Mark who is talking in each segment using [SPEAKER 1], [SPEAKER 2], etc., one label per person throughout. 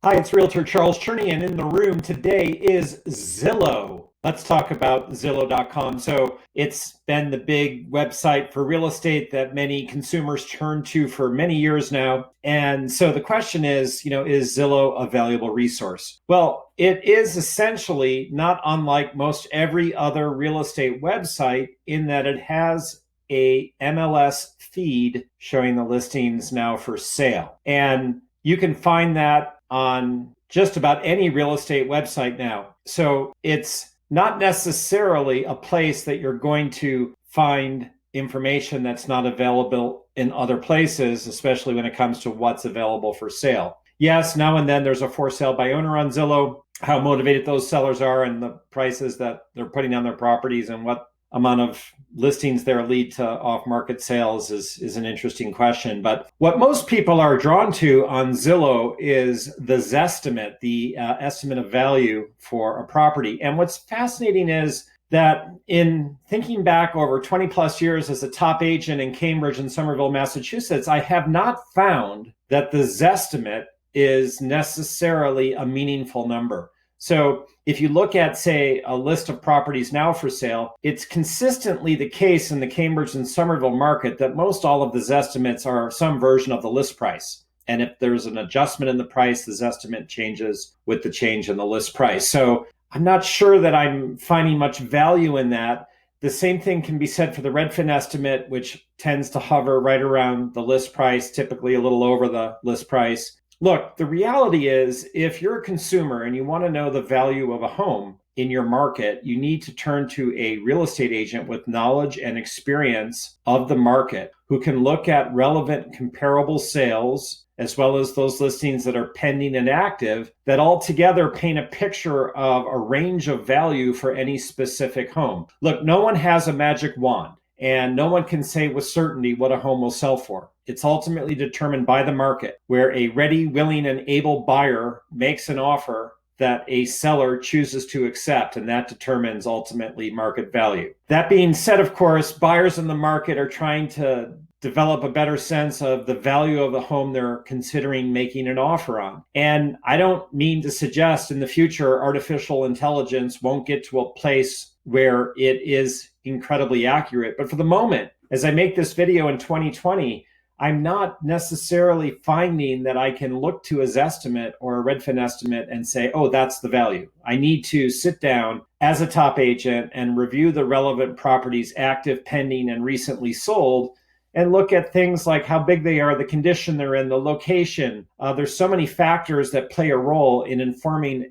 [SPEAKER 1] Hi, it's Realtor Charles Cherney, and in the room today is Zillow. Let's talk about Zillow.com. So it's been the big website for real estate that many consumers turn to for many years now. And so the question is Zillow a valuable resource? Well, it is essentially not unlike most every other real estate website in that it has a MLS feed showing the listings now for sale. And you can find that on just about any real estate website now. So it's not necessarily a place that you're going to find information that's not available in other places, especially when it comes to what's available for sale. Yes, now and then there's a for sale by owner on Zillow, how motivated those sellers are and the prices that they're putting on their properties and what amount of listings there lead to off-market sales is an interesting question. But what most people are drawn to on Zillow is the Zestimate, the estimate of value for a property. And what's fascinating is that in thinking back over 20 plus years as a top agent in Cambridge and Somerville, Massachusetts, I have not found that the Zestimate is necessarily a meaningful number. So if you look at, say, a list of properties now for sale, it's consistently the case in the Cambridge and Somerville market that most all of the Zestimates are some version of the list price. And if there's an adjustment in the price, the Zestimate changes with the change in the list price. So I'm not sure that I'm finding much value in that. The same thing can be said for the Redfin estimate, which tends to hover right around the list price, typically a little over the list price. Look, the reality is if you're a consumer and you want to know the value of a home in your market, you need to turn to a real estate agent with knowledge and experience of the market who can look at relevant comparable sales as well as those listings that are pending and active that all together paint a picture of a range of value for any specific home. Look, no one has a magic wand. And no one can say with certainty what a home will sell for. It's ultimately determined by the market, where a ready, willing, and able buyer makes an offer that a seller chooses to accept, and that determines ultimately market value. That being said, of course, buyers in the market are trying to develop a better sense of the value of the home they're considering making an offer on. And I don't mean to suggest in the future artificial intelligence won't get to a place where it is incredibly accurate. But for the moment, as I make this video in 2020, I'm not necessarily finding that I can look to a Zestimate or a Redfin estimate and say, oh, that's the value. I need to sit down as a top agent and review the relevant properties active, pending, and recently sold, and look at things like how big they are, the condition they're in, the location. There's so many factors that play a role in informing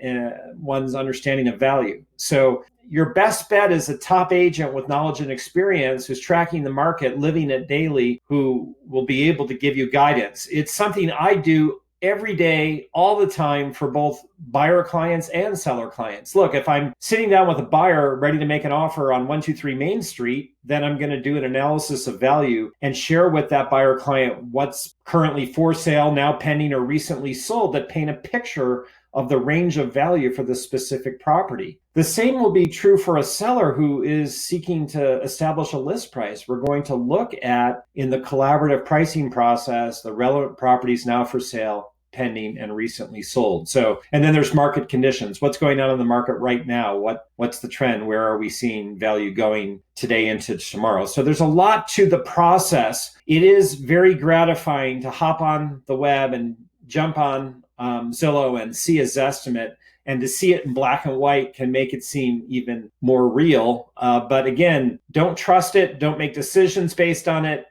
[SPEAKER 1] one's understanding of value. So your best bet is a top agent with knowledge and experience who's tracking the market, living it daily, who will be able to give you guidance. It's something I do every day, all the time for both buyer clients and seller clients. Look, if I'm sitting down with a buyer ready to make an offer on 123 Main Street, then I'm going to do an analysis of value and share with that buyer client what's currently for sale, now pending, or recently sold that paint a picture of the range of value for the specific property. The same will be true for a seller who is seeking to establish a list price. We're going to look at, in the collaborative pricing process, the relevant properties now for sale, pending, and recently sold. So, and then there's market conditions. What's going on in the market right now? What's the trend? Where are we seeing value going today into tomorrow? So there's a lot to the process. It is very gratifying to hop on the web and jump on Zillow and see a Zestimate, and to see it in black and white can make it seem even more real. But again, don't trust it. Don't make decisions based on it.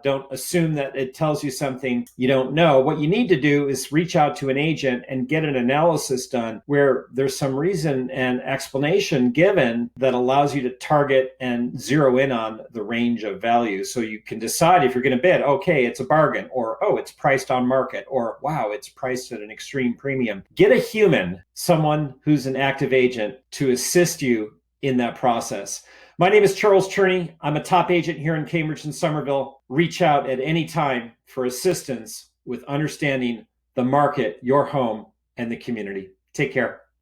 [SPEAKER 1] Don't assume that it tells you something you don't know. What you need to do is reach out to an agent and get an analysis done where there's some reason and explanation given that allows you to target and zero in on the range of value. So you can decide if you're going to bid, okay, it's a bargain, or, oh, it's priced on market, or, wow, it's priced at an extreme premium. Get a human, someone who's an active agent, to assist you in that process. My name is Charles Cherney. I'm a top agent here in Cambridge and Somerville. Reach out at any time for assistance with understanding the market, your home, and the community. Take care.